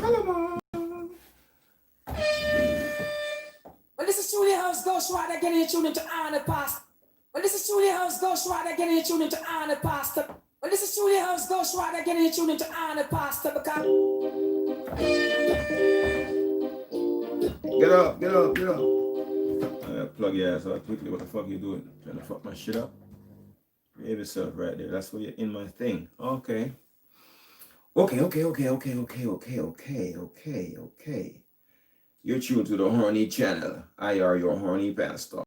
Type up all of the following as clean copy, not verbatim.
Well, this is truly how it goes right again, and you're tuning to Honor Pastar. Well, this is truly how it goes right again, and you're tuning to Honor Pastar. Well, this is truly how it goes right again, and you're tuning to Honor Pastar because. Get up, get up, get up. Plug your ass out quickly. What the fuck you doing? Trying to fuck my shit up? Behave yourself right there. That's where you're in my thing. Okay. Okay. You're tuned to the Horny channel. I are your Horny Pastar.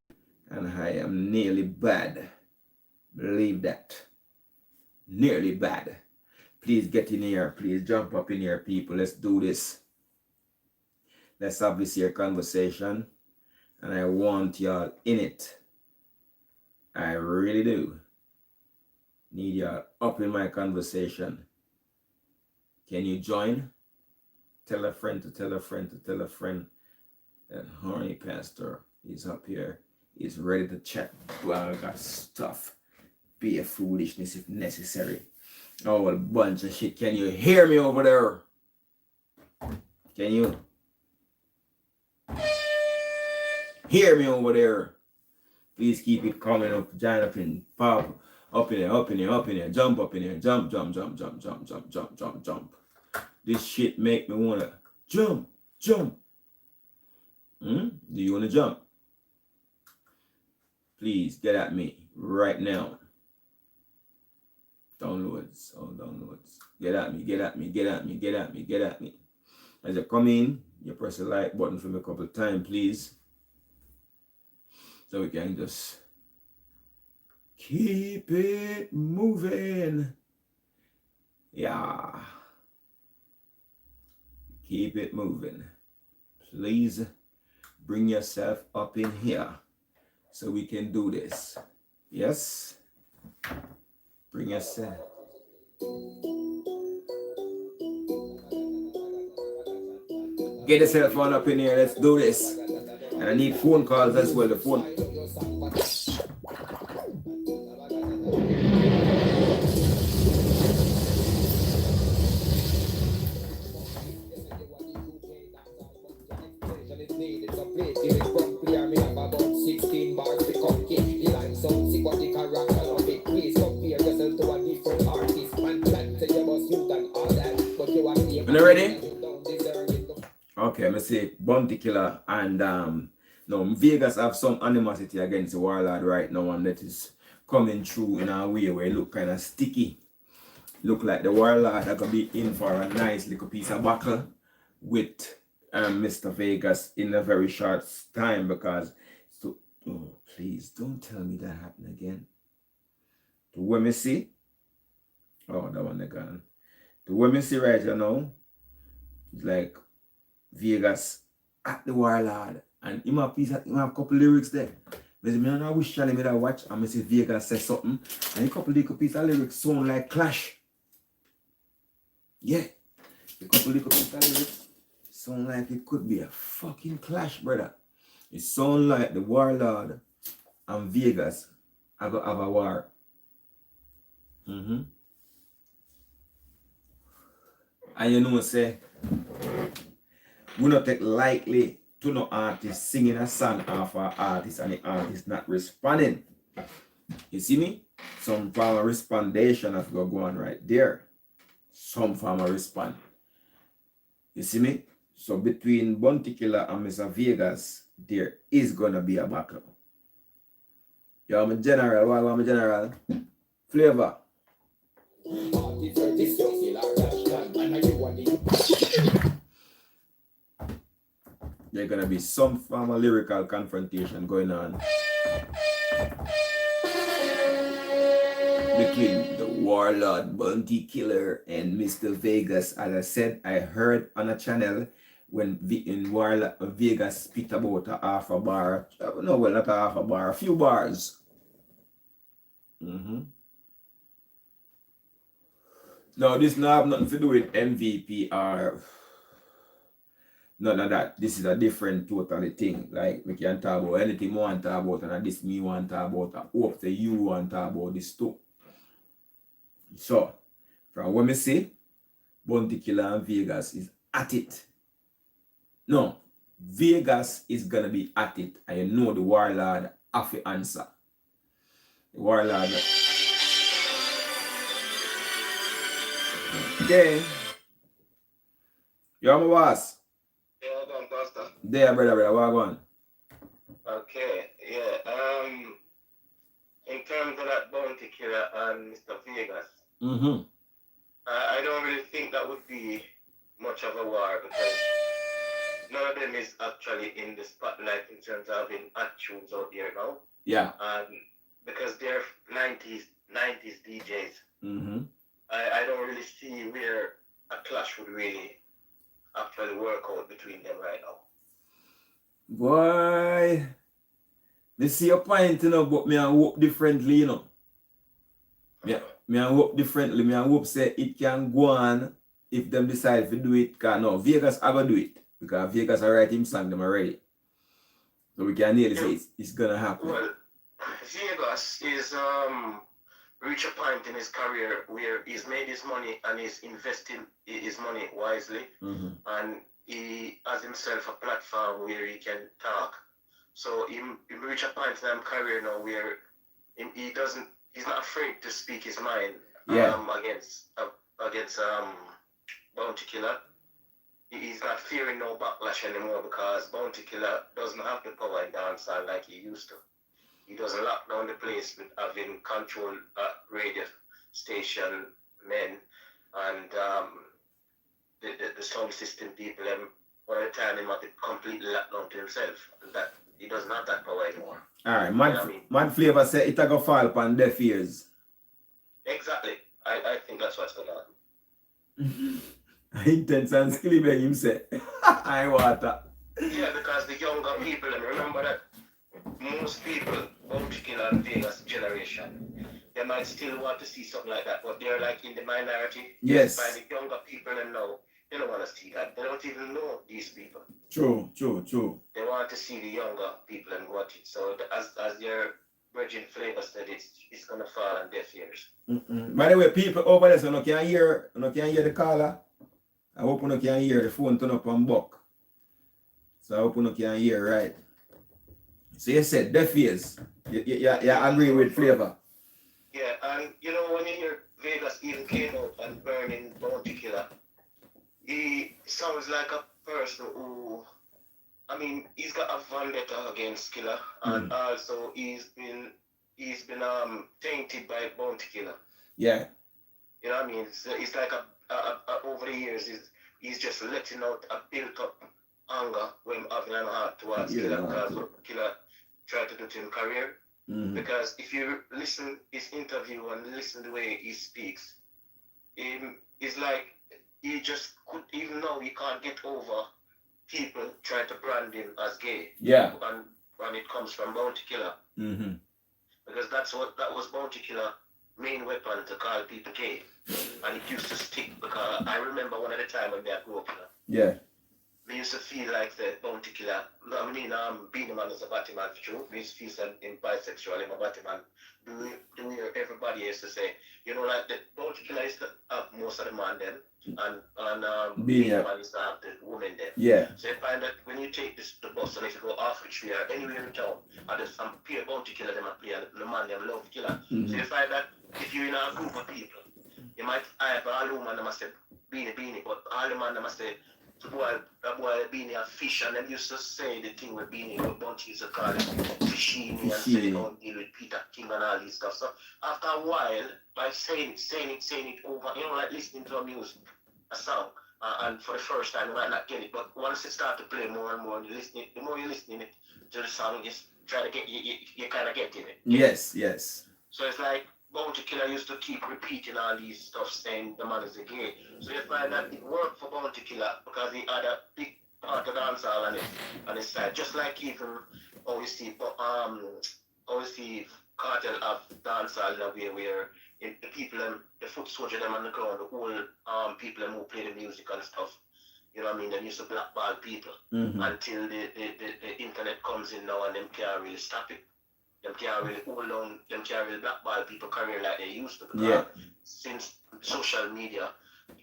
And I am nearly bad. Believe that. Nearly bad. Please get in here. Please jump up in here, people. Let's do this. Let's have this here conversation. And I want y'all in it. I really do. Need y'all up in my conversation. Can you join? Tell a friend to tell a friend to tell a friend that Horny Pastar is up here. He's ready to chat Vagas stuff. Be a foolishness if necessary. Oh, a bunch of shit. Can you hear me over there? Can you hear me over there? Please keep it coming up. Join up in pop. Up in here. Jump up in here. Jump. This shit make me wanna jump. Do you wanna jump? Please get at me right now. Downloads. Get at me. As you come in, you press the like button for me a couple of times, please. So we can just keep it moving. Yeah. Keep it moving. Please bring yourself up in here so we can do this. Yes? Bring yourself. Get yourself on up in here. Let's do this. And I need phone calls as well. The phone. Are you ready? Okay, let me say Bounty Killer and no, Vagas have some animosity against the Warlord right now, and that is coming through in a way where it look kind of sticky. Look like the Warlord are gonna be in for a nice little piece of battle with Mr. Vagas in a very short time because oh, please don't tell me that happened again. The way me see, oh, that one they gone. The way me see right now, it's like Vagas at the Warlord, and him have a couple lyrics there. But me I wish Charlie me that watch and me see Vagas say something, and a couple little piece of lyrics sound like clash. Yeah, a couple little piece of lyrics sound like it could be a fucking clash, brother. It sound like the Warlord and Vagas are gonna have a war. And you know say we not take lightly to no artist singing a song off an artist and the artist not responding. You see me? Some form of respondation have to go on right there. Some form of respond. You see me? So between Bounty Killer and Mr. Vagas, there is gonna be a battle. Yo, I'm a general. Why I'm a general? Flavor. There's gonna be some form of lyrical confrontation going on between the Warlord, Bounty Killer, and Mr. Vagas. As I said, I heard on a channel when in Warlord Vagas spit about a half a bar. No, well, not a half a bar, a few bars. Now, this not have nothing to do with MVP or none of that. This is a different totally thing. Like, we can talk about anything we want to talk about, and this me want to talk about. I hope that you want to talk about this too. So, from what I see, Bounty Killer and Vagas is at it. No, Vegas is gonna be at it, and you know the warlord have to answer. The warlord. Okay. You're my boss. Yeah, hold on, Pastor. There, brother, what going? Okay, yeah. In terms of that Bounty Killer and Mr. Vegas, Mm-hmm. I don't really think that would be much of a war because none of them is actually in the spotlight in terms of having actuals out there now. Yeah. And because they're 90s DJs, Mm-hmm. I don't really see where a clash would really actually work out between them right now. Boy, me see your point, you know, but me and hope differently, you know. Me and hope differently. Me and hope say it can go on if them decide to do it. Cause no, Vegas are gonna do it. Because Vegas are writing song them already. So we can nearly say it's gonna happen. Well, Vegas is reach a point in his career where he's made his money and he's investing his money wisely, and he has himself a platform where he can talk. So he reach a point in his career now where he's not afraid to speak his mind against Bounty Killer. He's not fearing no backlash anymore because Bounty Killer doesn't have the power in dancehall like he used to. He doesn't lock down the place with having control radio station men and the sound system people. By the time he might be completely locked down to himself, that he doesn't have that power anymore. All right, Mad Flavor said it a go fall upon deaf ears. Exactly. I think that's what's going to happen. Intense and skilly by him say. I water. Yeah, because the younger people, and remember that most people, Bounty Killer and Vegas generation, they might still want to see something like that, but they're like in the minority. Yes. By the younger people and now, they don't want to see that. They don't even know these people. True. They want to see the younger people and watch it. So as your Virgin Flavor said, it's gonna fall on deaf ears. By the way, people over there, so you can hear the caller. I hope you can hear the phone turn up on buck. So I hope you can hear right. So you said deaf ears. You agree with Flavor? Yeah, and you know when you hear Vegas even came out and burning Bounty Killer, he sounds like a person who, I mean, he's got a vendetta against Killer, and also he's been tainted by Bounty Killer. Yeah. You know what I mean? It's like over the years, he's just letting out a built-up anger when having an heart towards Killer because what Killer tried to do to his career. Because if you listen his interview and listen the way he speaks, it's like he just could, even though he can't get over people trying to brand him as gay. Yeah. And when it comes from Bounty Killer. Because that was Bounty Killer main weapon to call people gay. And it used to stick because I remember one of the time when they grew up, yeah. We used to feel like the Bounty Killer. I mean, being a man as a Batman for sure. We used to feel I'm bisexual, I'm a Batman. Do we everybody used to say, you know, like the Bounty Killer used to have most of the man then, and being a man used to have the woman then. Yeah. So you find that when you take the bus and if you go off which we are anywhere in town, and there's some peer Bounty Killer, them appear, the man them love Killer. So you find that if you're in a group of people, you might have all the woman them must say beanie, but all the man them must say that boy Beanie a fish, and them used to say the thing with Beanie, with Bunch used to call it Fishini and say they don't deal with Peter King and all this stuff. So after a while, by saying it over, you know, like listening to a music, a song, and for the first time you might not get it, but once it start to play more and more, and the more you're listening to the song, you try to get you kind of getting it. Yes. So it's like Bounty Killer used to keep repeating all these stuff saying the man is a gay. So you find that it worked for Bounty Killer because he had a big part of dancehall on his side. Just like even always see Cartel of dancehall in a way where the people the foot soldier them on the ground, the whole people who play the music and stuff. You know what I mean? They used to blackball people until the internet comes in now and them can't really stop it. Them can't really hold on, them can't really blackball people career like they used to because since social media,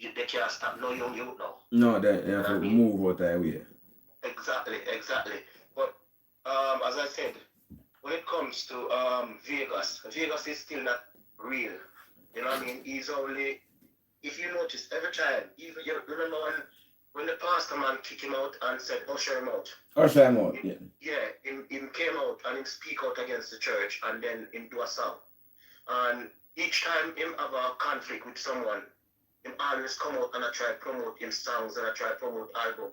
they can't stop no young youth now. No, they have I to mean? move out that way. Exactly. But as I said, when it comes to Vegas is still not real. You know what I mean? He's only, if you notice, every time, even you remember when the pastor man kicked him out and said, usher him out. Usher him out, yeah. Yeah, him came out and him speak out against the church and then him do a song. And each time him have a conflict with someone, him always come out and I try to promote him songs and I try to promote album.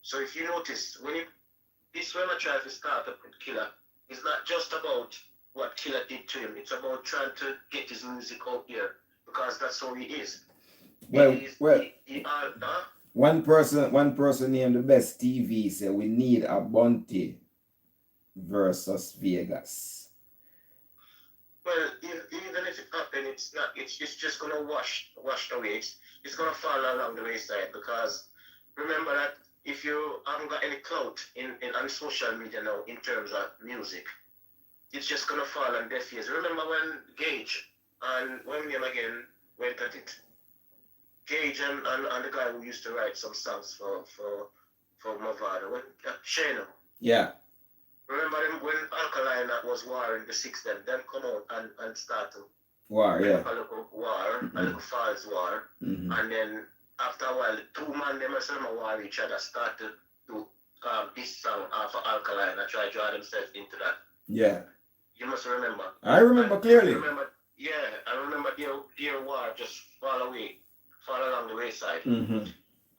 So if you notice, when I try to start up with Killer, it's not just about what Killer did to him. It's about trying to get his music out there because that's how he is. One person named the best TV said we need a Bunty versus Vegas. Well, even if it happens, it's not. It's just gonna wash away. It's gonna fall along the wayside because remember that if you haven't got any clout on social media now in terms of music, it's just gonna fall on deaf ears. Remember when Gage and when William again went at it? Gage and the guy who used to write some songs for Mavado, Shano. Yeah. Remember them when Alkaline was warring the six them come out and start to war, yeah. A little war, a little false war, and then after a while, the two man them as them war each other started to this song for Alkaline and try to draw themselves into that. Yeah. You must remember. I remember clearly. I remember their war just fall along the wayside. Mm-hmm.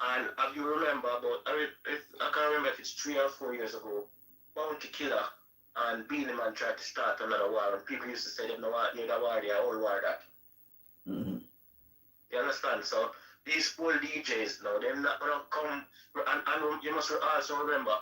And if you remember about, I can't remember if it's 3 or 4 years ago, Bounty Killer and Beanie Man tried to start another war, and people used to say them no war, they are all war that. Mm-hmm. You understand? So these old DJs now, they're not gonna come, and you must also remember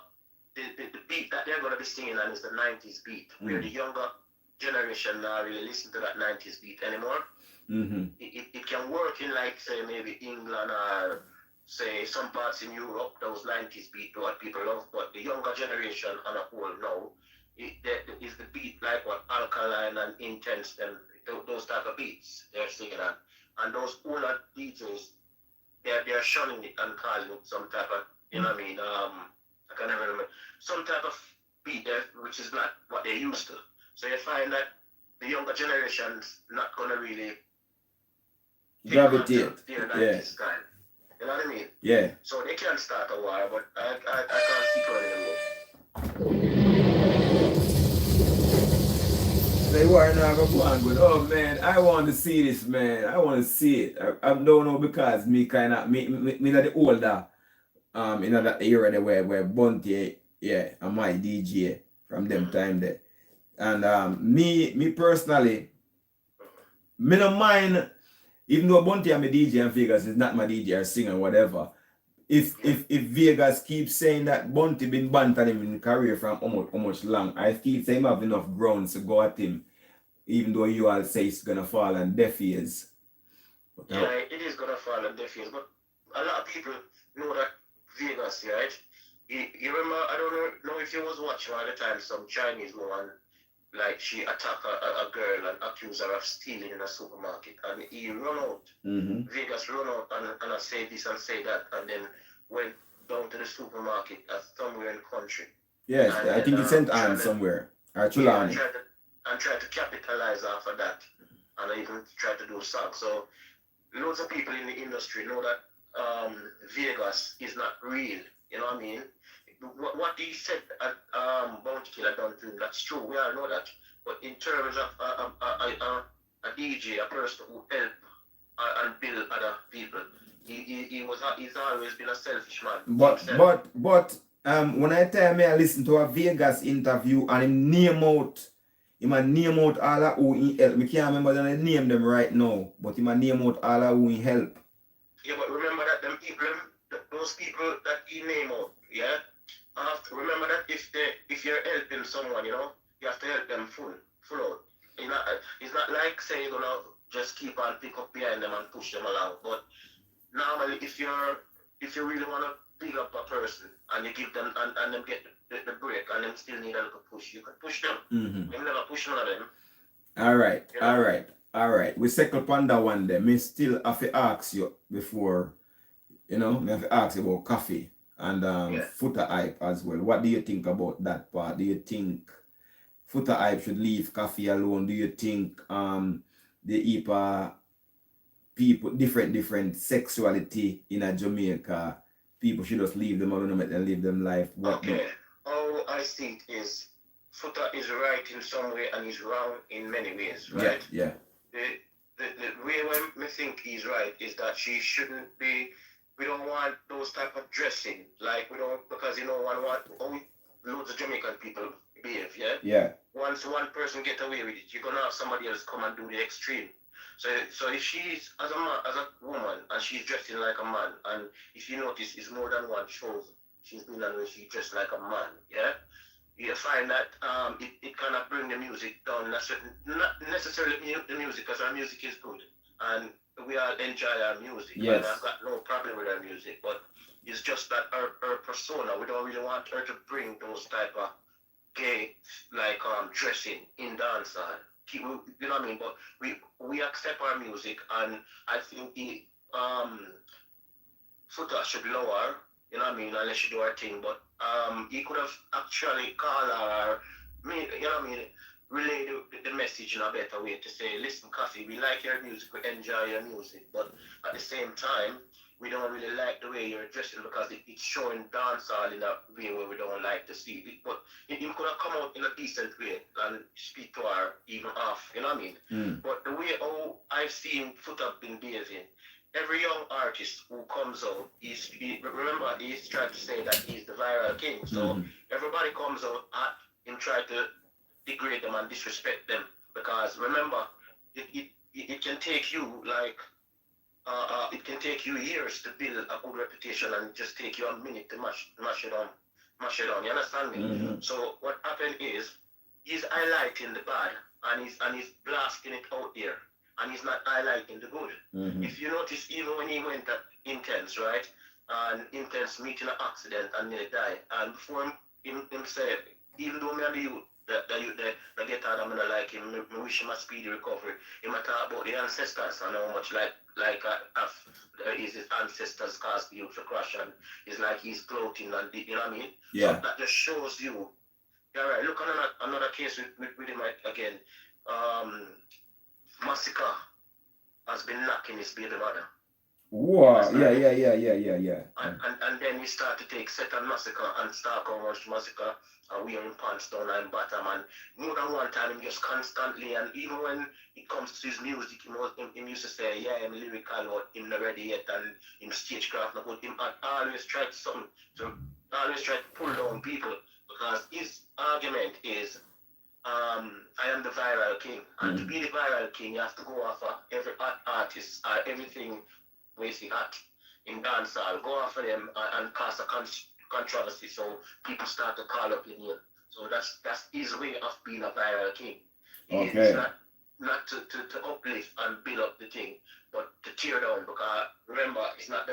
the beat that they're gonna be singing on is the 90s beat, where the younger generation now really listen to that 90s beat anymore. Mm-hmm. It can work in like say maybe England or say some parts in Europe, those 90s beat what people love, but the younger generation on a whole now is the beat like what Alkaline and Intense them those type of beats they're singing on. And those older DJs they're shunning it and calling it some type of you know what I mean, I can't remember some type of beat there which is not what they're used to. So you find that the younger generation's not gonna really gravitate. Yeah. Style. You know what I mean? Yeah. So they can start a war, but I can't see running the They were not go on good. Oh man, I want to see this, man. I want to see it. I don't know because me kind of me not the older in that era there where Bunty and my DJ from them time there. And me personally, me don't mind. Even though Bunty and my DJ and Vegas is not my DJ or singer, whatever. If Vegas keeps saying that Bunty been bantering him in the career from how much long, I feel him have enough grounds to go at him, even though you all say it's gonna fall on deaf ears. But, it is gonna fall on deaf ears, but a lot of people know that Vegas, right? You remember, I don't know if you was watching all the time some Chinese woman. Like she attacked a girl and accused her of stealing in a supermarket, and he run out. Mm-hmm. Vegas run out and I say this and say that, and then went down to the supermarket somewhere in the country. Yes, and I think he sent on somewhere. And tried to capitalize off of that, and I even tried to do a song. So loads of people in the industry know that Vegas is not real. You know what I mean? What he said at Bounty Killer done to him, that's true, we all know that. But in terms of a DJ, a person who help and build other people, he's always been a selfish man. But when I tell me I listen to a Vegas interview and him name out all of who he help. We can't remember the name them right now, but he name out all of who he help. Yeah, but remember that those people that he name out, yeah? Remember that if you're helping someone, you know, you have to help them full out. It's not like saying you're gonna just keep on pick up behind them and push them along. But normally, if you really wanna pick up a person and you give them and them get the break and them still need a little push, you can push them. Mm-hmm. You never push none of them. All right. All right, we settle upon that one there. Me still have to ask you before, me have to ask you about coffee and Yeah. footer hype as well. What do you think about that part? Do you think footer hype should leave coffee alone? Do you think the IPA people different sexuality in a Jamaica, people should just leave them alone and let them live them life? Okay. All I see is Footer is right in some way and he's wrong in many ways, right? Yeah. The way when me think he's right is that she shouldn't be. We don't want those type of dressing, like we don't, because loads of Jamaican people behave, yeah. Yeah. Once one person get away with it, you're gonna have somebody else come and do the extreme. So if she's as a woman and she's dressing like a man, and if you notice, it's more than one shows she's been on where she dressed like a man, yeah. You find that it kind of bring the music down a certain, not necessarily the music, because our music is good and we all enjoy our music. Yes. And I've got no problem with our music, but it's just that her persona, we don't really want her to bring those type of gay like dressing in dancehall. You know what I mean? But we accept our music, and I think the Footer should lower, you know what I mean, unless she do her thing, but he could have actually called her, you know what I mean, relay the message in a better way to say, listen, Koffee, we like your music, we enjoy your music, but at the same time, we don't really like the way you're dressing because it's showing dancehall in a way where we don't like to see it. But it could have come out in a decent way and speak to her even off, you know what I mean? But the way I've seen Footer been behaving, every young artist who comes out, remember, he's trying to say that he's the viral king. So everybody comes out at him, try to degrade them and disrespect them. Because remember, it can take you like, it can take you years to build a good reputation, and just take you a minute to mash it on. You understand me? So what happened is, he's highlighting the bad, and he's blasting it out there. And he's not highlighting the good. If you notice, even when he went at Intense, right? And Intense meeting an accident and nearly died. And before him say, even though me and the youth, that get out, I'm gonna like him, me wish him a speedy recovery. He might talk about the ancestors and how much his ancestors caused the youth to crash, and it's like he's gloating, and you know what I mean? Yeah. So that just shows you. Yeah, right. Look on another case with him again. Massacre has been knocking his baby mother. Wow. Yeah. And then he start to take Second Massacre and start going on to Massacre and wearing pants down and bottom, and more than one time him just constantly, and even when it comes to his music, him used to say, yeah, I'm lyrical, but him not ready yet, and him stagecraft, but him always try to pull down people, because his argument is, I am the viral king, and to be the viral king, you have to go after every hot artist, everything we see hot in dancehall, go after them and cause a controversy, so people start to call up in here. So that's his way of being a viral king. Okay. It's not to uplift and build up the thing, but to tear down, because remember, it's not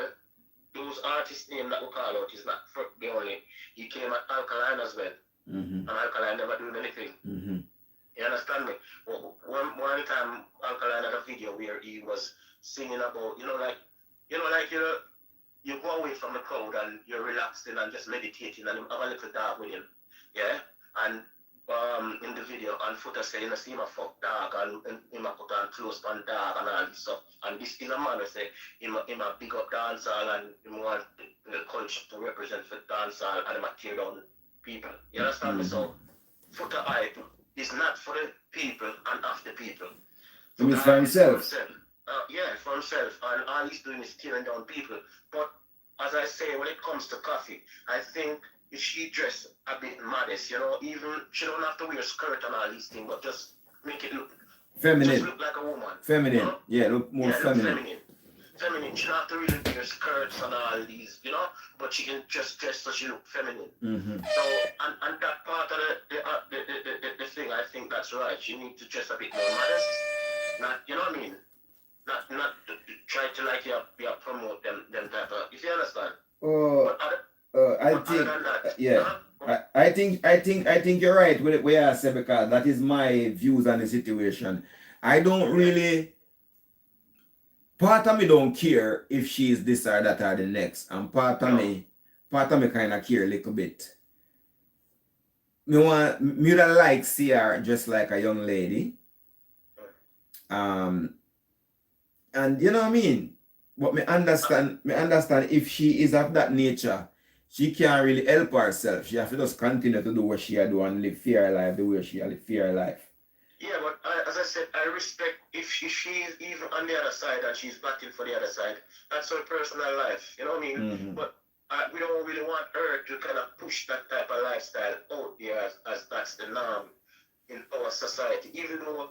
those artists' name that we call out is not the only. He came at Alkaline as well. And Alkaline never doing anything. You understand me? One time Alkaline had a video where he was singing about, you go away from the crowd and you're relaxing and just meditating, and you have a little dog with him. Yeah? And in the video, and Footer said, you see him a fuck dog, and him a put on close on dog and all this stuff. And this is a man who say him a big up dancehall, and him want the culture to represent for dancehall, and him a tear down people. You understand me? So Footer hype is not for the people and of the people. It means for himself. For himself. And all he's doing is tearing down people. But as I say, when it comes to Koffee, I think if she dress a bit modest, even she don't have to wear a skirt and all these things, but just make it look feminine. Just look like a woman. Feminine. Yeah, look more feminine. Feminine. She don't have to really wear skirts and all these, but she can just dress so she look feminine. So, and that part of the thing, I think that's right. She needs to dress a bit more modest. Not, you know what I mean? Not to try to promote them type of, if you understand. I think you're right with what I say, because that is my views on the situation. I don't really, part of me don't care if she is this or that or the next. And part of me kind of care a little bit. Me would like see her just like a young lady. And you know what I mean? But me understand if she is of that nature, she can't really help herself. She has to just continue to do what she do and live fair life the way she live fair life. Yeah, but as I said, I respect if she's even on the other side and she's batting for the other side. That's her personal life, you know what I mean? Mm-hmm. But we don't really want her to kind of push that type of lifestyle out there as that's the norm in our society. Even though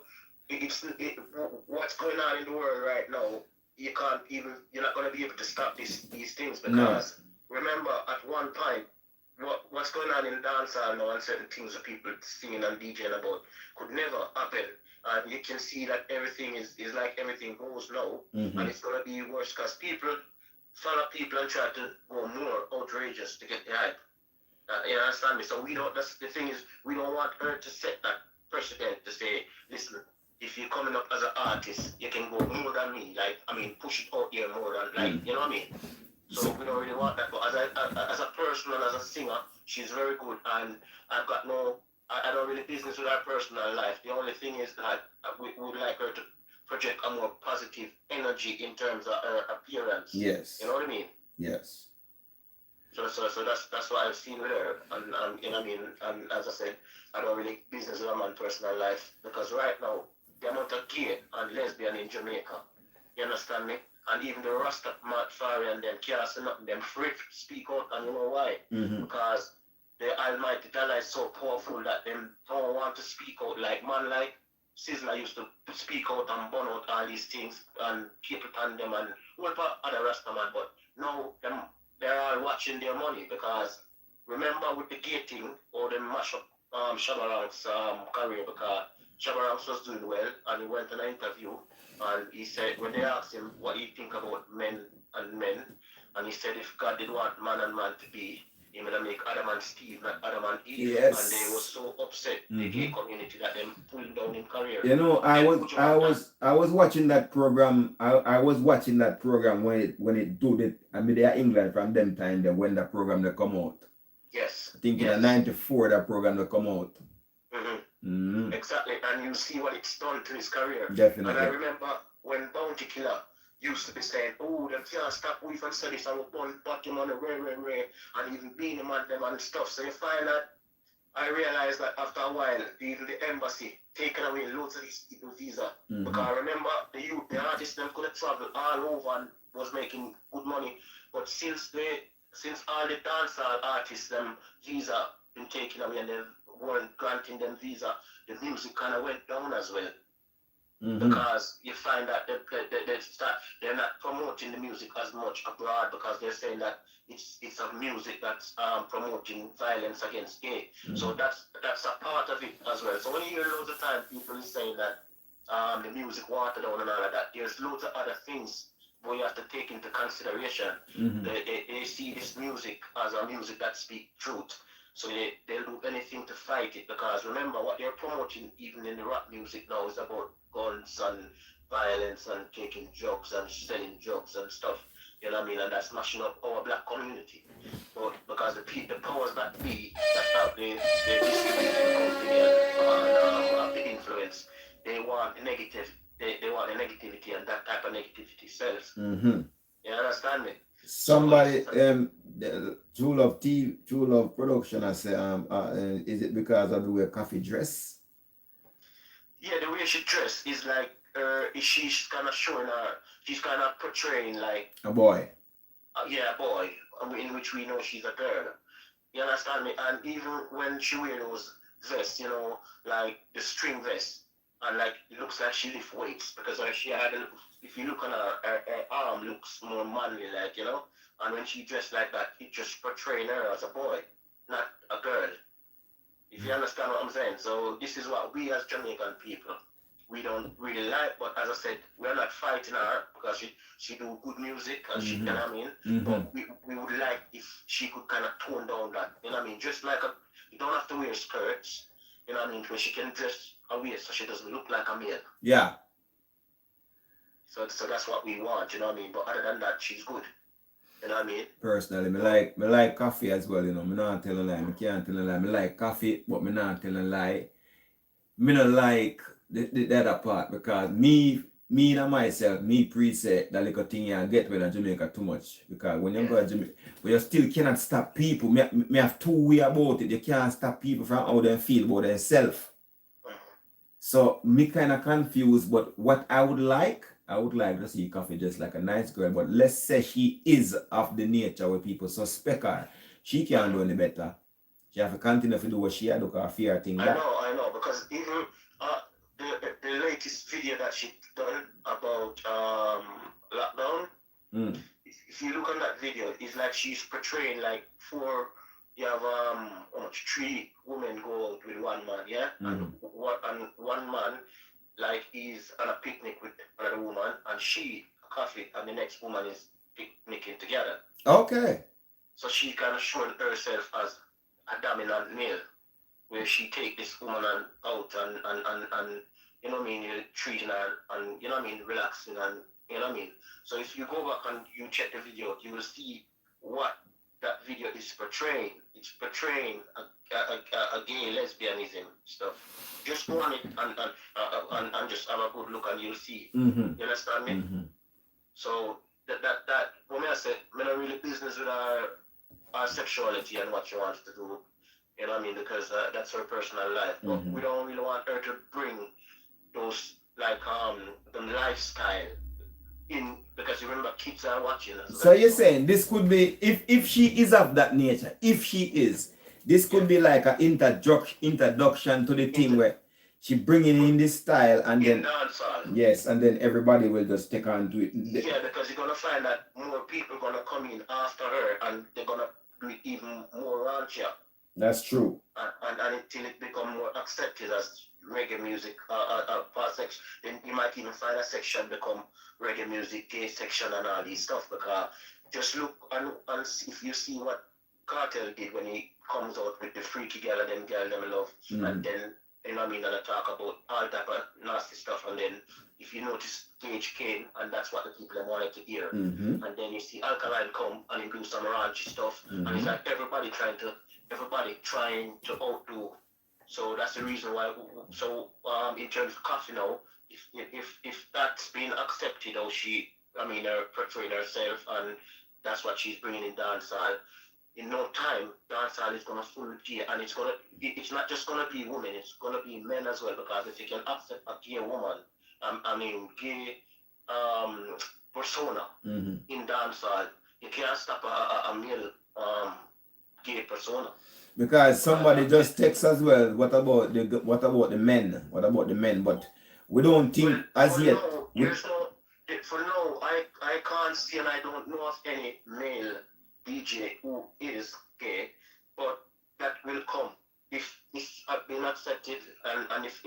what's going on in the world right now, you're not going to be able to stop these things because remember at one point, what's going on in dancehall now and certain things that people singing and DJing about could never happen. And you can see that everything is like everything goes now, and it's going to be worse because people follow people and try to go more outrageous to get the hype. You understand me? So we don't. That's the thing is we don't want her to set that precedent to say, listen, if you're coming up as an artist, you can go more than me. Like push it out here more than you know what I mean. So we don't really want that. But as a person and as a singer, she's very good, and I've got I don't really business with her personal life. The only thing is that we would like her to project a more positive energy in terms of her appearance. Yes. You know what I mean? Yes. So that's what I've seen with her, and you know what I mean. And as I said, I don't really business with her man personal life because right now the amount of gay and lesbian in Jamaica, you understand me? And even the Rastafari and them can't say nothing. Them free to speak out, and you know why? Because the Almighty Allah is so powerful that them don't want to speak out like Sizzler used to speak out and burn out all these things and keep it on them and what about other Rastaman, but now they're all watching their money because remember with the gating or the mash up Shabarank's career because Shabaranks was doing well and he went on an interview and he said when they asked him what he think about men and he said if God did want man and man to be, he would make Adam and Steve, not Adam and Eve. Yes. And they were so upset, the gay community, that them pulling down in career. You know, I was watching that program. I was watching that program when it did it. I mean, they are England from them time. They when that program they come out. Yes. I think in '94 that program they come out. Exactly, and you see what it's done to his career. Definitely. And I remember when Bounty Killer used to be saying, oh, them can't stop we from study, so we're born back him on the rare, and even being him and them and stuff. So you find that I realized that after a while, even the embassy taking away loads of these people's visa. Because I remember the artists them could have traveled all over and was making good money. But since all the dancehall artists them visa been taken away and they weren't granting them visa, the music kind of went down as well. Because you find that they're not promoting the music as much abroad because they're saying that it's a music that's promoting violence against gay. So that's a part of it as well. So when you hear loads of time people saying that the music watered down and all of that, there's loads of other things where you have to take into consideration. They see this music as a music that speaks truth. So they'll do anything to fight it because remember what they're promoting even in the rap music now is about guns and violence and taking drugs and selling drugs and stuff. You know what I mean? And that's smashing up our black community. But because the powers that be that have the distribution company and have the influence, they want the negative. They want the negativity and that type of negativity sells. You understand me? Somebody, True Love Production, I say, is it because of the way Koffee dress? Yeah, the way she dress is like, she's kind of showing her, she's kind of portraying like a boy. A boy, in which we know she's a girl. You understand me? And even when she wears those vests, you know, like the string vest, and like it looks like she lift weights because she had, if you look on her arm looks more manly, like, you know. And when she dressed like that, it just portraying her as a boy, not a girl. If you understand what I'm saying. So this is what we as Jamaican people, we don't really like. But as I said, we're not fighting her because she do good music and she, you know what I mean? But we would like if she could kind of tone down that, you know what I mean? Just like you don't have to wear skirts, you know what I mean? But she can dress a way so she doesn't look like a male. Yeah. So that's what we want, you know what I mean? But other than that, she's good. You know what I mean? Personally, me like coffee as well, you know. Me not tell a lie, me can't tell a lie. Me like coffee, but me not tell a lie. Me not like the other part because me and myself, me preset that little thing you get when in Jamaica too much. Because when you go to Jamaica, but you still cannot stop people. Me have two way about it. You can't stop people from how they feel about themselves. So me kind of confused, but what I would like to see Coffee just like a nice girl, but let's say she is of the nature where people suspect her. She can't do any better. She have to continue to do what she had to her fear thing. I know, because even the latest video that she done about lockdown, if you look on that video, it's like she's portraying like you have three women go out with one man, yeah? And one man like he's on a picnic with another woman, and she Coffee and the next woman is picnicking together. Okay. So she kind of showing herself as a dominant male, where she take this woman out and you know what I mean, you're treating her and you know what I mean, relaxing and you know what I mean. So if you go back and you check the video, you will see what that video is portraying. It's portraying a gay lesbianism stuff. Just go on it and just have a good look and you'll see. You understand me? So that when I say I'm not really business with our sexuality and what she wants to do. You know what I mean? Because that's her personal life. But we don't really want her to bring those like the lifestyle in, because you remember kids are watching. So you're saying this could be, if she is of that nature, if she is, this could be like an introduction to the thing where she bringing in this style and then yes, and then everybody will just take on to it. Yeah, because you're gonna find that more people gonna come in after her and they're gonna do it even more raunchier. That's true. And until it become more accepted as reggae music, part section, then you might even find a section become reggae music, gay section and all these stuff, because just look and see, if you see what Cartel did when he comes out with the freaky girl and them girl them love, and then, you know what I mean, and I talk about all type of nasty stuff, and then if you notice Gage came, and that's what the people wanted to hear, and then you see Alkaline come and he do some raunchy stuff, and it's like everybody trying to outdo. So that's the reason why. So in terms of Coffee now, if that's been accepted, how she, I mean, her portraying herself, and that's what she's bringing in dancehall. In no time, dancehall is gonna full gay, and it's not just gonna be women, it's gonna be men as well. Because if you can accept a gay woman, I mean gay persona in dancehall, you can't stop a male gay persona. Because somebody just texts as well. What about the men? What about the men? But we don't think as yet. For now, I can't see and I don't know of any male DJ who is gay, but that will come if I've been accepted and if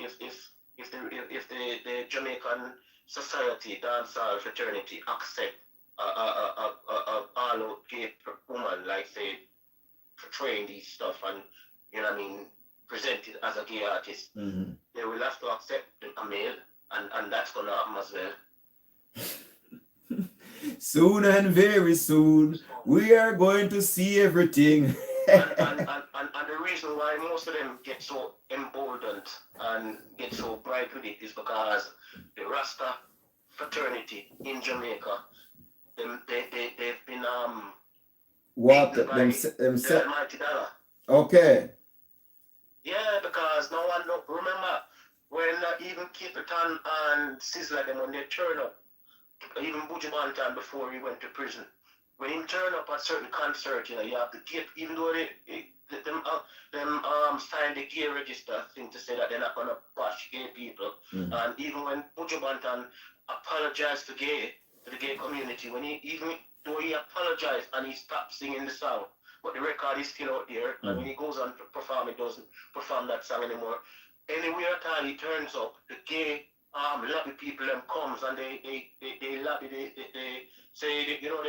the Jamaican society, dancehall fraternity accept a all-out gay woman, like say portraying these stuff and you know what I mean, presented as a gay artist, they will have to accept a male, and that's gonna happen as well. Soon and very soon, we are going to see everything. and the reason why most of them get so emboldened and get so bright with it is because the Rasta fraternity in Jamaica, they've been what the almighty dollar. Okay. Yeah, because no one remember when even Capleton and Sizzler them when they turn up, even Buju Banton before he went to prison, when he turn up at certain concert, you know, you have to get, even though them signed the gay register thing to say that they're not gonna bash gay people, and even when Buju Banton apologized to the gay community, when though he apologized and he stopped singing the song, but the record is still out there, and when he goes on to perform, he doesn't perform that song anymore. Anywhere at all he turns up, the gay lobby people them comes and they lobby, they say, you know,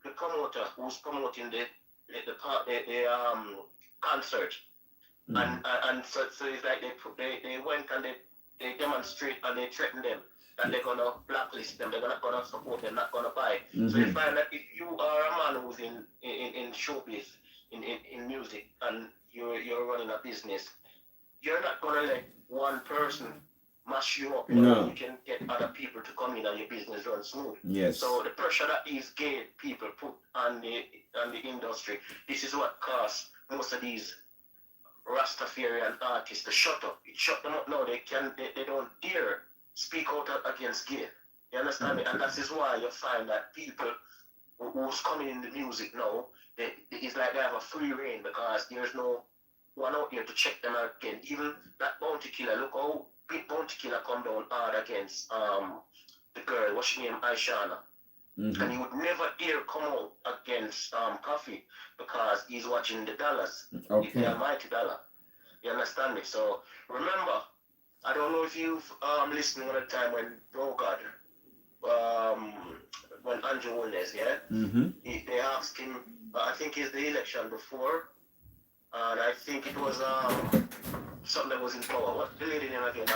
the promoter who's promoting the concert, and so it's like they went and they demonstrate and they threaten them. that they're gonna blacklist them, they're not gonna support them, not gonna buy. So you find that if you are a man who's in showbiz, in music, and you're running a business, you're not gonna let one person mash you up. No. You can get other people to come in and your business run smooth. Yes. So the pressure that these gay people put on the industry, this is what caused most of these Rastafarian artists to shut up. It shut them up now. They don't dare speak out against gay. You understand me? And that is why you find that people who's coming in the music now, it's like they have a free reign because there's no one out here to check them out again. Even that Bounty Killer, look how big Bounty Killer come down hard against the girl, what's her name, Aishana. And he would never dare come out against Koffee because he's watching the dollars, the almighty dollar. You understand me? So remember, I don't know if you've listened at the time when God, when Andrew won this, yeah? They asked him, I think it's the election before, and I think it was something that was in power. What the lady name again?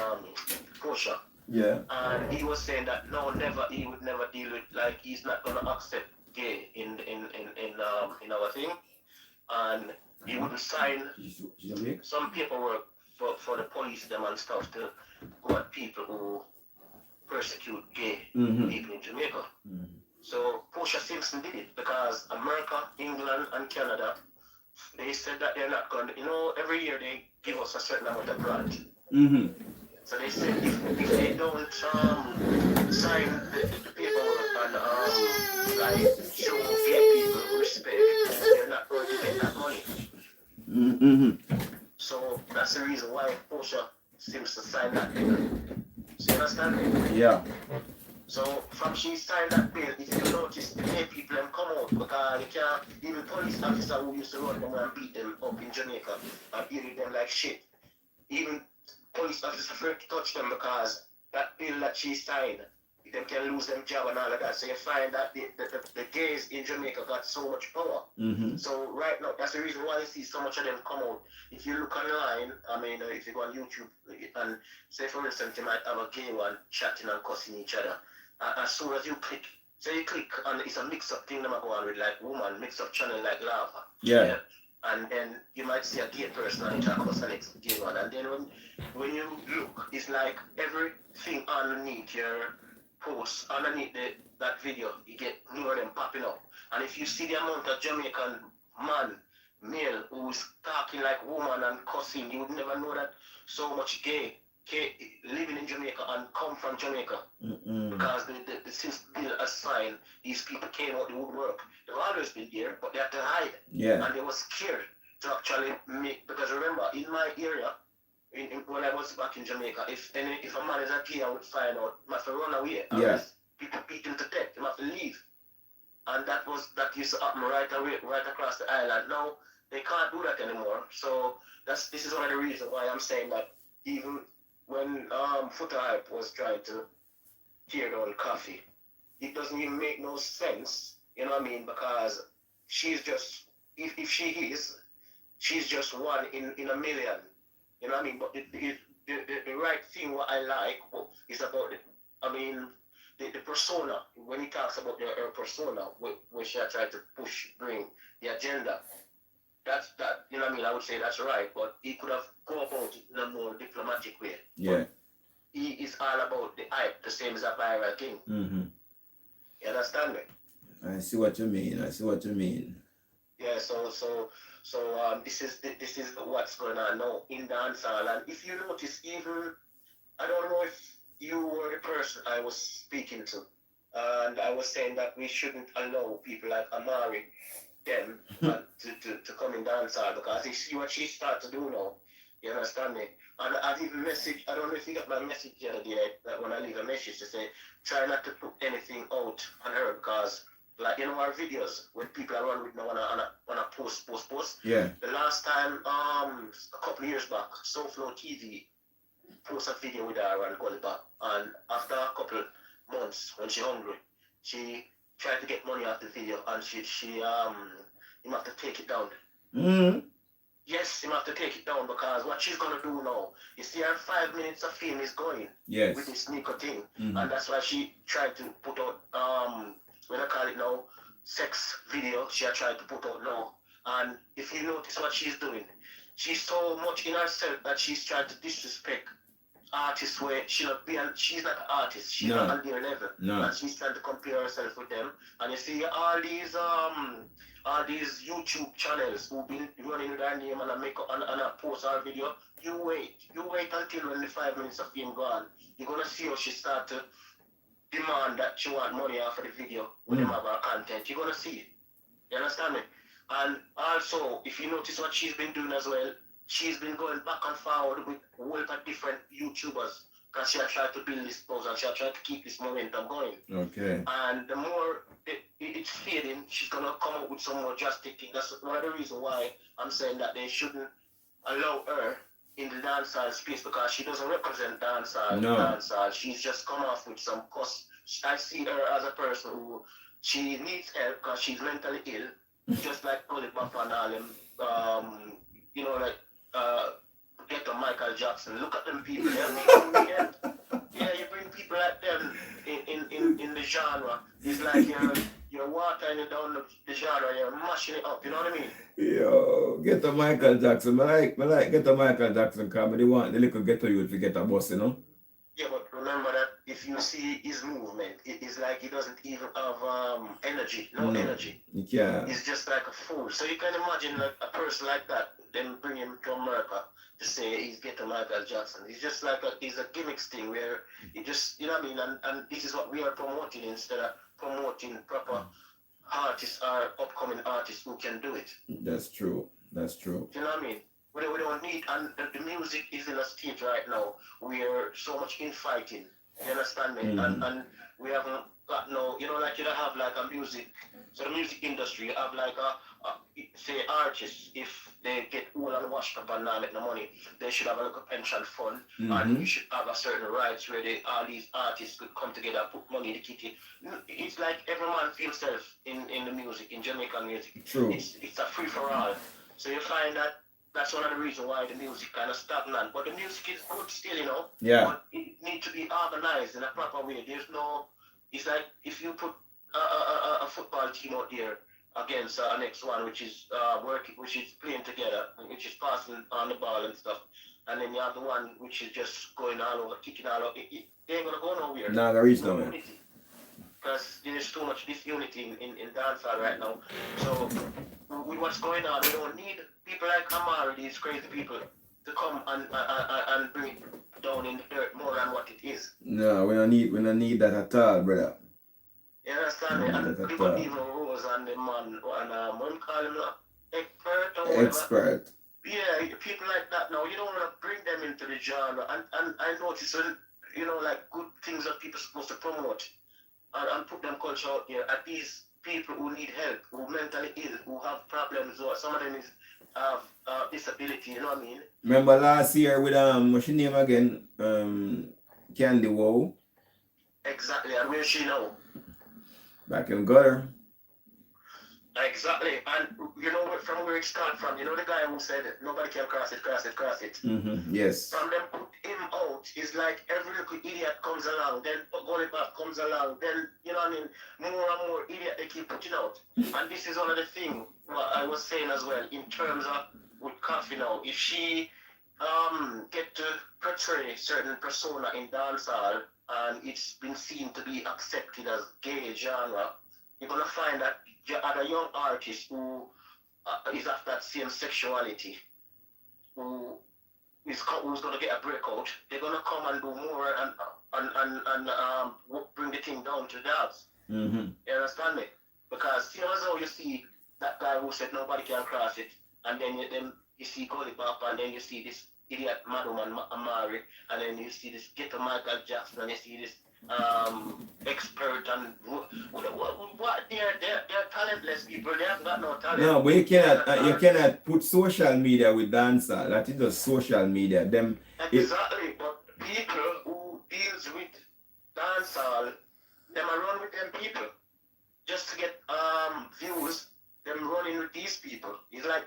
Portia. Yeah. And he was saying that he would never deal with, like, he's not gonna accept gay in our thing, and he wouldn't sign some paperwork for the police them and stuff to go at people who persecute gay people in Jamaica. So Portia Simpson did it because America, England, and Canada, they said that they're not going to, every year they give us a certain amount of grant. So they said if they don't sign the paperwork and like show gay people respect, they're not going to get that money. So that's the reason why Portia seems to sign that bill. So you understand me? Yeah. So from she signed that bill, if you notice, the gay people them come out because you can't, even police officer who used to run them and beat them up in Jamaica and beat them like shit. Even police officers afraid to touch them because that bill that she signed, they can lose them job and all of that. So you find that the gays in Jamaica got so much power. So right now, that's the reason why you see so much of them come out. If you look online, I mean, if you go on YouTube and say, for instance, you might have a gay one chatting and cussing each other. As soon as you click, say you click and it's a mix-up thing that I go on with, like woman, mix-up channel like lava. Yeah. And then you might see a gay person and it's a cuss and it's a gay one. And then when you look, it's like everything underneath your post, underneath that video, you get more of them popping up. And if you see the amount of Jamaican male, who's talking like woman and cussing, you would never know that so much gay living in Jamaica and come from Jamaica. Because since the bill has signed, these people came out the woodwork. They've always been there, but they had to hide. Yeah. And they were scared to actually make, because remember, in my area, when I was back in Jamaica, if a man is a gay, I would find out, he must run away. Yeah. People beat him to death, he must leave. And that used to happen right across the island. Now, they can't do that anymore. So this is one of the reasons why I'm saying that even when Footer Hype was trying to tear down Koffee, it doesn't even make no sense, you know what I mean? Because she's just, if she is, she's just one in a million, you know what I mean? But the right thing, what I like, is about the persona. When he talks about her persona, where she tried to bring the agenda, that, you know what I mean? I would say that's right, but he could have gone about it in a more diplomatic way. Yeah. But he is all about the hype, the same as a viral king. You understand me? I see what you mean. Yeah, so this is what's going on now in dancehall. And if you notice, even, I don't know if you were the person I was speaking to, and I was saying that we shouldn't allow people like Amari them to come in dancehall, because you see what she started to do now. You understand me? And I've even messaged, I don't know if you got my message the other day, that when I leave a message to say, try not to put anything out on her, because, like, our videos, when people are running with me on a post. Yeah. The last time, a couple of years back, Soulflow TV posted a video with her and called it back. And after a couple months, when she hungry, she tried to get money off the video, and she you have to take it down. yes, you have to take it down because what she's gonna do now, you see her 5 minutes of fame is going with Yes. this sneaker thing. Mhm. And that's why she tried to put out when I call it now, sex video, she had tried to put out now. And if you notice what she's doing, she's so much in herself that she's trying to disrespect artists where she's not an artist, she's not on their level. No. And she's trying to compare herself with them. And you see all these YouTube channels who've been running with her name and a post our video, you wait until when the 5 minutes of fame gone. You're gonna see how she start to demand that she want money off of the video when them have her content. You're gonna see it. You understand me? And also, if you notice what she's been doing as well, she's been going back and forward with a whole lot of different YouTubers because she had tried to build this buzz and she had tried to keep this momentum going. Okay. And the more it's fading, she's gonna come up with some more drastic things. That's one of the reasons why I'm saying that they shouldn't allow her in the dancehall space because she doesn't represent dancehall. No. Dancehall. She's just come off with some cost. I see her as a person who she needs help because she's mentally ill, just like Gully Bop and all them. You know, like get to Michael Jackson. Look at them people. Yeah, you bring people like them in the genre. It's like you're watering it down the genre. You're mashing it up. You know what I mean? Yo, get a Michael Jackson. I like get a Michael Jackson car, but they want the little ghetto youth to get a bus, you know? Yeah, but remember that if you see his movement, it is like he doesn't even have energy, no energy. Yeah. He's just like a fool. So you can imagine like a person like that, then bring him to America to say he's getting Michael Jackson. He's just like he's a gimmicks thing where he just, you know what I mean? And this is what we are promoting instead of promoting proper artists or upcoming artists who can do it. That's true. That's true. You know what I mean? We don't need, and the music is in a state right now where so much infighting. You understand me? And we haven't got no, you know, like you don't have like a music. So the music industry, you have like say artists, if they get all and washed up and not make no money, they should have a little pension fund, and you should have a certain rights where all these artists could come together, put money in the kitty. It's like every man for himself in the music, in Jamaican music. True. It's a free for all. So you find that that's one of the reasons why the music kind of stagnant. But the music is good still, you know. Yeah. But it needs to be organized in a proper way. There's no. It's like if you put a football team out there against our next one, which is working, which is playing together, which is passing on the ball and stuff, and then you have the one which is just going all over, kicking all over. It ain't gonna go nowhere. Nah, there is no way. Because there's too much disunity in dancehall right now. So with what's going on, we don't need people like Amari, these crazy people, to come and bring it down in the dirt more than what it is. No, we don't need that at all, brother. You understand me? And people even Rose and the man, and what you call him, expert or whatever. Expert. Yeah, people like that now, you don't want to bring them into the genre. And I notice, you know, like good things that people are supposed to promote and put them culture out there. At these people who need help, who mentally ill, who have problems, or some of them have disability, you know what I mean? Remember last year with what's her name again? Candy Wow. Exactly, and where's she now? Back in gutter. Exactly, and you know from where it started from, you know the guy who said nobody can cross it. Yes. From them put him out, it's like every little idiot comes along, then Gulliver comes along, then, you know what I mean, more and more idiot they keep putting out. And this is one of the things what I was saying as well, in terms of with Koffee now, if she get to portray certain persona in dancehall, and it's been seen to be accepted as gay genre, you're going to find that there are other young artists who is of that same sexuality, who's going to get a breakout. They're going to come and do more and bring the thing down to dance. You understand me? Because you know as how you see that guy who said nobody can cross it, and then you see Gully Bop, and then you see this idiot Madam and Amari, and then you see this ghetto Michael Jackson, and you see this expert, and what they're talentless people. They have got no talent. No, but you cannot put social media with dancehall. That is just social media. Exactly, but people who deals with dancehall, them are run with them people just to get views. Them running with these people. It's like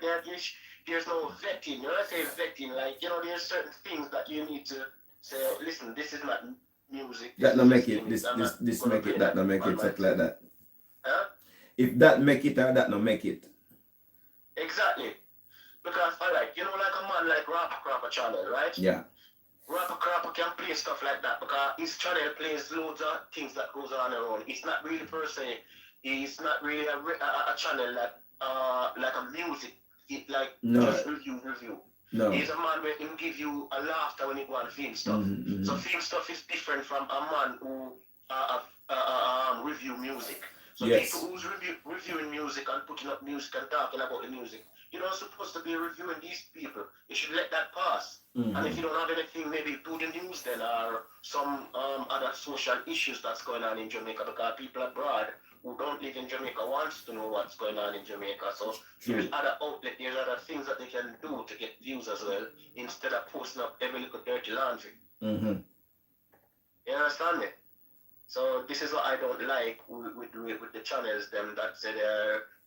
there's no vetting. You know, I say vetting, like, you know, there's certain things that you need to say, listen, this is not music. That no make it, I'm not this gonna make play it, that no make on it, my something like that. Huh? If that make it or that no make it. Exactly. Because, alright, you know, like a man like Rapper Crapper channel, right? Yeah. Rapper Crapper can play stuff like that because his channel plays loads of things that goes on around. It's not really per se, it's not really a channel like a music, just review. No. He's a man where he can give you a laughter when he go on film stuff. So film stuff is different from a man who review music. So Yes. people who's reviewing music and putting up music and talking about the music, you're not supposed to be reviewing these people. You should let that pass. And if you don't have anything, maybe do the news then, or some other social issues that's going on in Jamaica, because people abroad who don't live in Jamaica wants to know what's going on in Jamaica. So there's other outlets, there's other things that they can do to get views as well, instead of posting up every little dirty laundry. You understand me? So this is what I don't like with the channels, them that say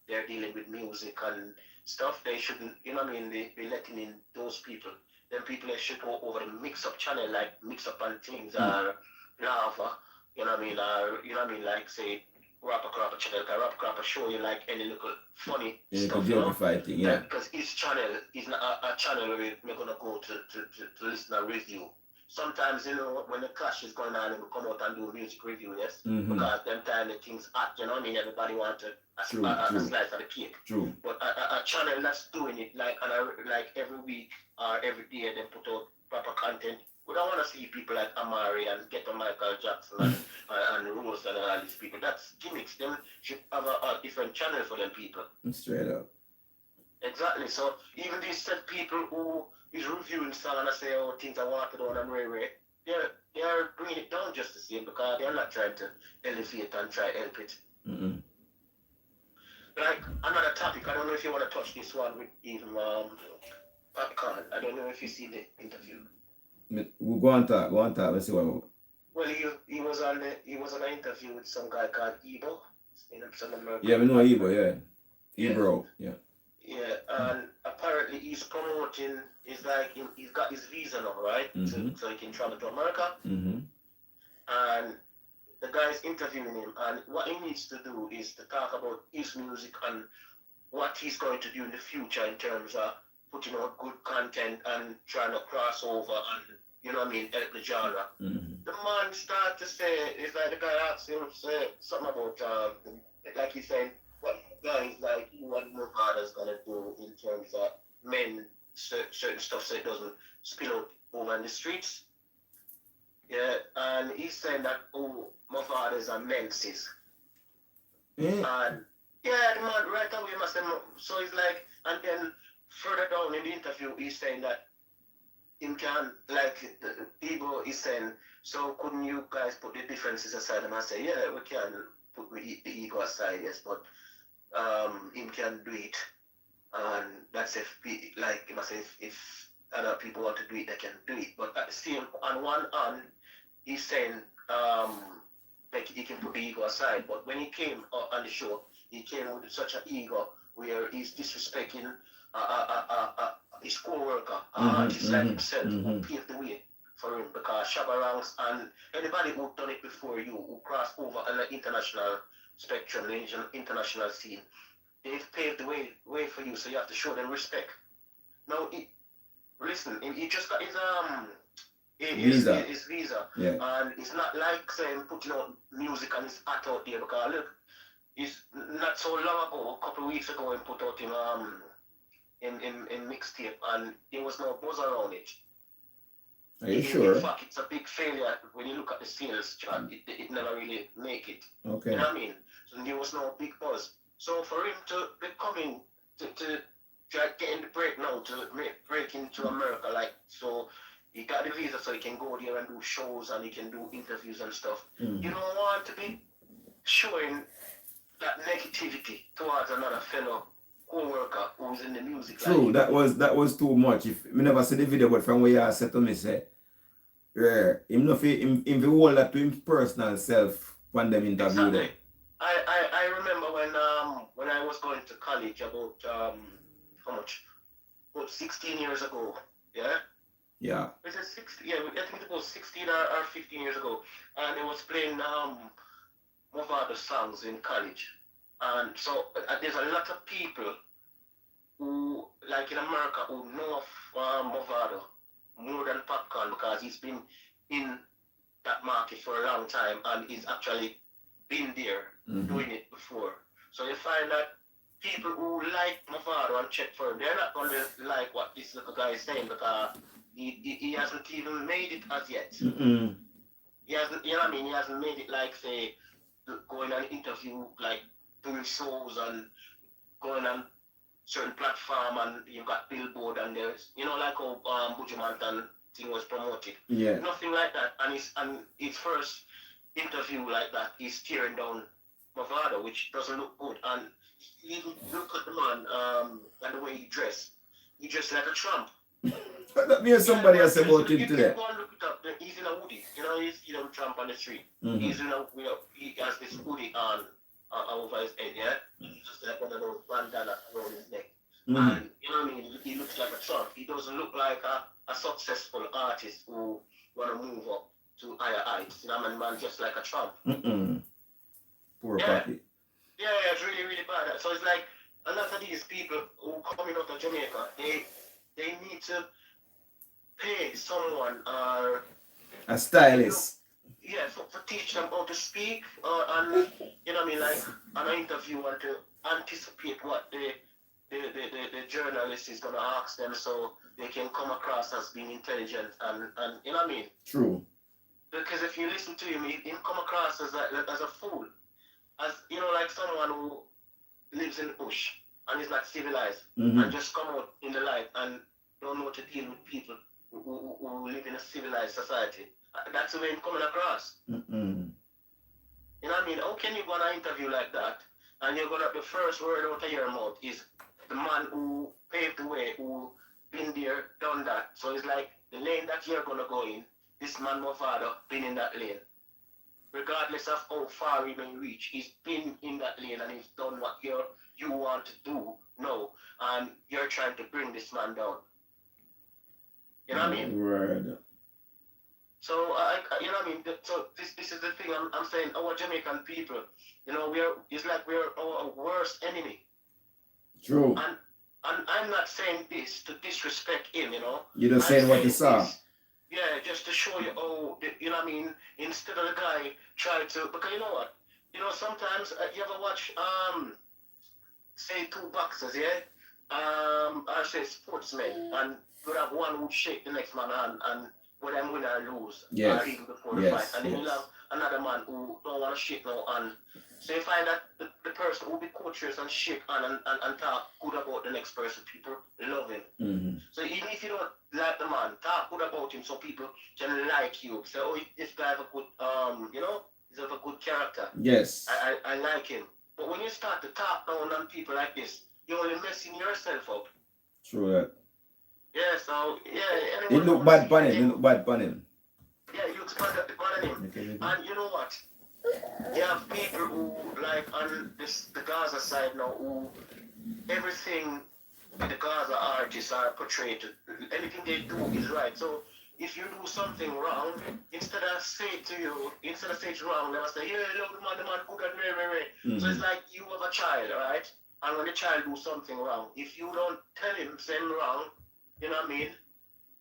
they're dealing with music and stuff. They shouldn't, you know what I mean, they be letting in those people. Then people that should go over the mix-up channel, like mix-up and things, or lava, you know what I mean, or, you know what I mean, like, say, Rapper Crapper channel, because Rapper Crapper show you, like, any little funny stuff, you know? Fighting, yeah. Because his channel is not a channel where we're going to go to listen to review. Sometimes, you know, when the clash is going on, and we come out and do a music review, yes? Because them time the things hot, you know what I mean? Everybody wants a slice of the cake. True. But a channel that's doing it, like every week or every day, they put out proper content. We don't want to see people like Amari and Ghetto Michael Jackson and Rose and all these people. That's gimmicks. Them should have a different channel for them people. Straight up. Exactly. So even these said people who is reviewing song and I say, oh, things I wanted on and Ray, they're bringing it down just the same because they're not trying to elevate and try to help it. Like another topic, I don't know if you want to touch this one with even Popcorn. I don't know if you see the interview. We'll go on talk, let's see what. Well, he was on an interview with some guy called Ebo. Some American. Yeah, we know Ebo, yeah. Ebro, yeah. Yeah, and apparently he's promoting, he's got his visa now, right? So he can travel to America. And the guy's interviewing him, and what he needs to do is to talk about his music and what he's going to do in the future in terms of putting out good content and trying to cross over and, you know what I mean, help the genre. The man started to say, it's like the guy asked him say something about, like he's saying, what guys like you and your father's gonna do in terms of men, certain stuff so it doesn't spill out over in the streets. Yeah, and he's saying that, oh, my father's a menses. And yeah, the man right away must say, so he's like, and then further down in the interview, he's saying that him can, like, the people is saying, so couldn't you guys put the differences aside? And I say, yeah, we can put the ego aside, yes, but him can do it. And that's if, like, you must say, if other people want to do it, they can do it. But at the same, on one hand, he's saying, like, he can put the ego aside. But when he came on the show, he came with such an ego where he's disrespecting his co-worker, artist like himself, who paved the way for him, because Shabba Ranks and anybody who done it before you, who crossed over on the international spectrum, the international scene, they've paved the way for you, so you have to show them respect. Now, listen, he just got his visa, yeah. And it's not like saying putting out music and it's hot out there, because look, it's not so long ago, a couple of weeks ago, he put out in mixtape, and there was no buzz around it. Are you sure? In fact, it's a big failure when you look at the sales chart. It never really make it. Okay. You know what I mean? So there was no big buzz. So for him to be coming to try getting the break now to break into America, like, so he got the visa so he can go there and do shows and he can do interviews and stuff. You don't want to be showing that negativity towards another fellow co-worker who's in the music. True, that was too much. If me never see the video, but from where you said to me, say, yeah, him hold that to him personal self when them interview them. I remember when I was going to college about how much about 16 years ago. Yeah. Yeah. Was it 16? Yeah, I think it was 16 or 15 years ago, and they was playing Movado songs in college, and so there's a lot of people who, like in America, who know of Movado more than Popcorn because he's been in that market for a long time and he's actually been there doing it before. So you find that people who like Movado and check for him, they're not going to like what this little guy is saying because he hasn't even made it as yet. He hasn't, you know what I mean? He hasn't made it like, say, going on interview, like doing shows and going on certain platform and you've got Billboard and there's, you know, like how Bujumantan thing was promoted. Yeah. Nothing like that. And his first interview like that, he's tearing down Movado, which doesn't look good. And you look at the man and the way he dressed. He dressed like a tramp. Me and somebody else about him today. Go and look it up. He's in a hoodie. You know, he's a tramp on the street. He's in a, he has this hoodie on over his head, yeah? Just like one of those bandana around his neck. And, you know what I mean? He looks like a tramp. He doesn't look like a successful artist who want to move up to higher heights. You know what I mean? Man, just like a tramp. Poor Papi. Yeah, it's really, really bad. So it's like a lot of these people who coming out of Jamaica, they need to pay someone or a stylist. Yeah, for teach them how to speak and you know what I mean, like on an interview and to anticipate what the journalist is gonna ask them so they can come across as being intelligent and you know what I mean? True. Because if you listen to him, he'll come across as a fool. As you know, like someone who lives in the bush and is not civilized and just come out in the light and don't know to deal with people who live in a civilized society. That's the way I'm coming across. You know what I mean? How can you go on an interview like that and you're gonna the first word out of your mouth is the man who paved the way, who been there, done that. So it's like the lane that you're gonna go in, this man, my father, been in that lane. Regardless of how far he may reach, he's been in that lane and he's done what you want to do now, and you're trying to bring this man down. You know what I mean? Right. So you know what I mean. So this is the thing I'm saying. Our Jamaican people, you know, it's like we're our worst enemy. True. And I'm not saying this to disrespect him, you know. You're just saying what you saw. Yeah, just to show you how, you know what I mean, instead of the guy try to, because you know what, you know, sometimes you ever watch, say two boxers, yeah, I say sportsmen, and you have one who shake the next man hand, and whether them win or lose, or even before the fight, and then you have another man who don't want to shake no hand. So you find that the person who be courteous and shake hand and talk good about the next person, people love him. So even if you don't like the man, talk good about him so people can like you. Say, oh, this guy have a good, you know, he's of a good character. Yes. I like him. But when you start to talk down on people like this, you're only messing yourself up. True that. Yeah, so, yeah. It look bad on him. It look bad on him. Yeah, it looks bad on him. Okay. And you know what? You have people who, like, on the Gaza side now, who everything the Gaza artists are portrayed, anything they do is right. So if you do something wrong, instead of saying it's wrong, they must say, yeah, look, the man, good and very. So it's like you have a child, right? And when the child do something wrong, if you don't tell him something wrong, you know what I mean?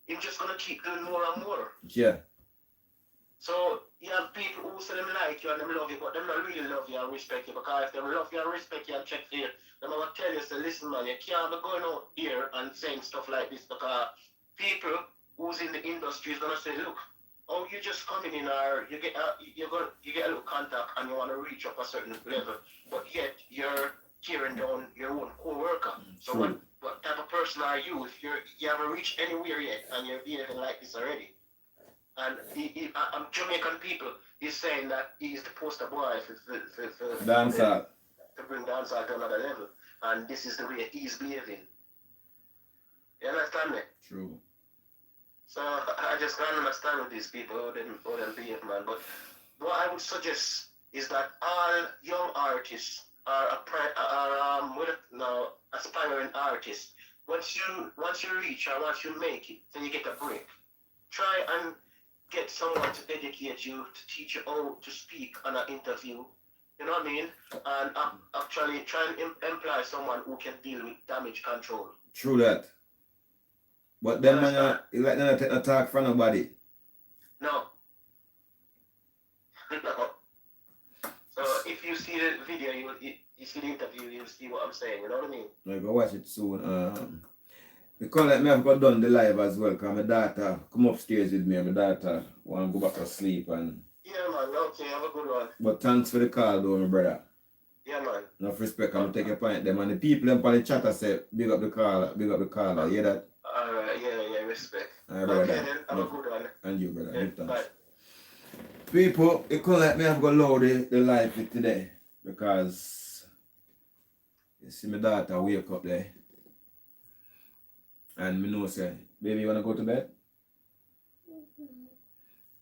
He's just gonna keep doing more and more. Yeah. So you have people who say them like you and them love you, but them not really love you and respect you, because if them love you and respect you and check for you, them will tell you, say, listen man, you can't be going out here and saying stuff like this, because people who's in the industry is gonna say, look, oh, you just coming in, or you get a little contact and you want to reach up a certain level, but yet you're tearing down your own co-worker. So what type of person are you if you haven't reached anywhere yet and you're behaving like this already? And Jamaican people is saying that he's the poster boy for dancehall, to bring dancehall to another level, and this is the way he's behaving. You understand me? True. So I just can't understand with these people how them behave, man. But what I would suggest is that all young artists are aspiring artists once you reach or once you make it, then you get a break. Try and get someone to educate you, to teach you how to speak on an interview. You know what I mean? And actually try and employ someone who can deal with damage control. True that. But then man, you like not take no talk from nobody. No. No. So if you see the video, you see the interview, you'll see what I'm saying. You know what I mean? I go watch it soon. Because like me have got done the live as well, because my daughter come upstairs with me and my daughter want to go back to sleep and yeah man, okay, have a good one. but thanks for the call though, my brother. Yeah man. Enough respect, I'm take your point them and the people in the chat say big up the caller, you hear that? Alright, yeah, respect. Alright, brother. Okay then, have a good one. And you brother, Yeah, give thanks. bye. People, it couldn't let me have go load the live for today because you see my daughter wake up there. And me know say, baby, you wanna go to bed?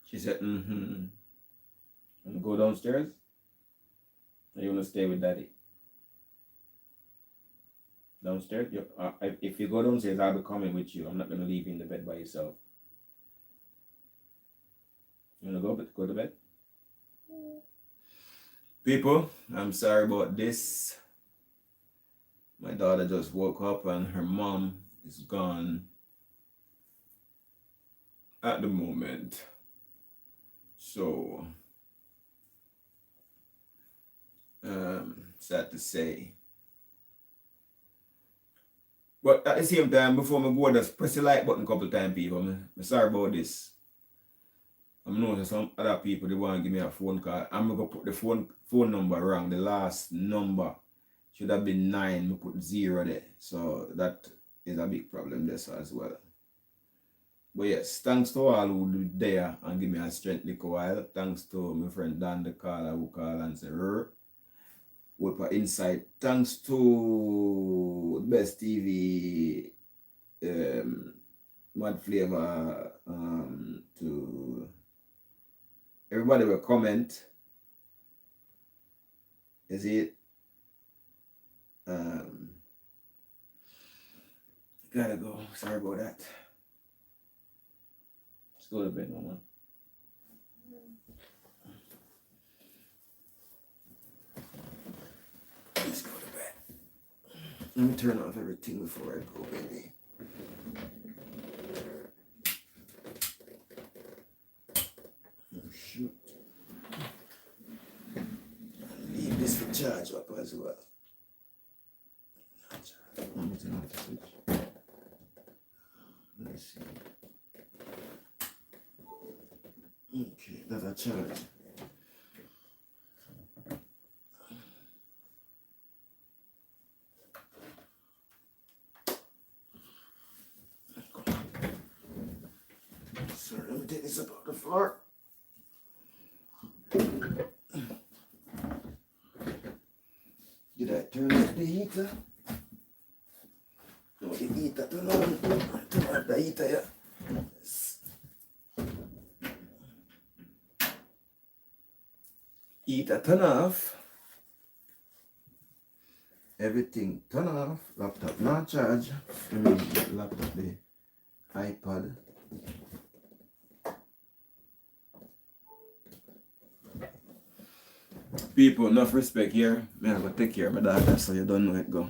She said, Wanna go downstairs? Or you wanna stay with daddy? Downstairs? If you go downstairs, I'll be coming with you. I'm not gonna leave you in the bed by yourself. You wanna go to bed? People, I'm sorry about this. My daughter just woke up and her mom is gone at the moment. So sad to say. But at the same time, before I go, just press the like button a couple times, people. I'm sorry about this. I'm noticing some other people, they want to give me a phone call. I'm going to put the phone number wrong. The last number should have been 9. I put 0 there. So that is a big problem there as well. But yes, thanks to all who were there and give me a strength little while. Thanks to my friend Dan the caller who called and said, with our insight. Thanks to Best TV, Mad Flavor, to everybody will comment. Is it? Gotta go. Sorry about that. Let's go to bed, mama. Let's go to bed. Let me turn off everything before I go, baby. Oh, shoot. Leave this for charge up as well. Let me turn off the switch. Let's see. Okay, that's a charge. So let me take this up off the floor. Did I turn off the heater? No, the heater turn on. Turn off the heater, yeah. Heater turn off. Everything turn off. Laptop not charge. I mean, laptop, the iPad. People, enough respect here. Man, I gotta take care of my daughter, so you don't know it go.